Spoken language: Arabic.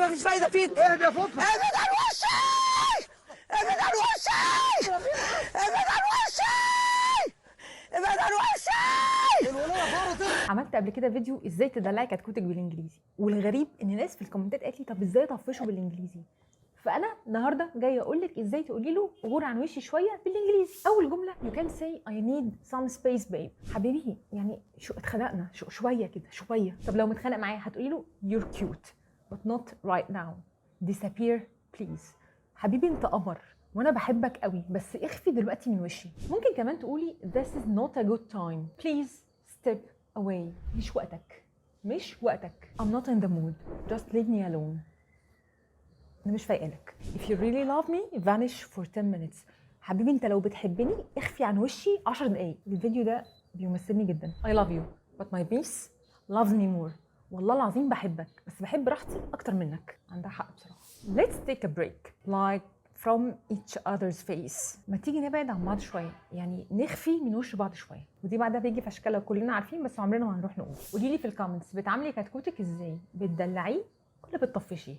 مفيش فايده فيك. اهدى يا فوفا. ابعد عن وشي، ابعد عن وشي، ابعد عن وشي، ابعد عن وشي. الولايه فرطت. عملت قبل كده فيديو ازاي تدلعي كتكوتك بالانجليزي، والغريب ان ناس في الكومنتات قالت لي طب ازاي اطفشه بالانجليزي. فانا النهارده جايه اقول لك ازاي تقولي له غور عن وشي شويه بالانجليزي. اول جمله you can say I need some space babe. حبيبي يعني شو اتخنقنا شويه كده شويه. طب لو متخانق معايا هتقولي له you're cute but not right now, disappear please. حبيبي انت قمر وانا بحبك قوي بس اخفي دلوقتي من وشي. ممكن كمان تقولي this is not a good time, please step away. مش وقتك، مش وقتك. I'm not in the mood, just leave me alone. انا مش فايقالك. If you really love me vanish for 10 minutes. حبيبي انت لو بتحبني اخفي عن وشي 10 دقايق. الفيديو ده بيمثلني جدا. I love you but my beast loves me more. والله العظيم بحبك بس بحب راحتي اكتر منك. عندها حق بصراحه. Let's take a break like from each other's face. ما تيجي نبعد عن بعض شويه، يعني نخفي من وش بعض شويه. ودي بعدها بيجي في اشكالها كلنا عارفين بس عمرنا ما هنروح نقول. قولي لي في الكومنتس بتعاملي كتكوتك ازاي؟ بتدلعيه ولا بتطفشيه؟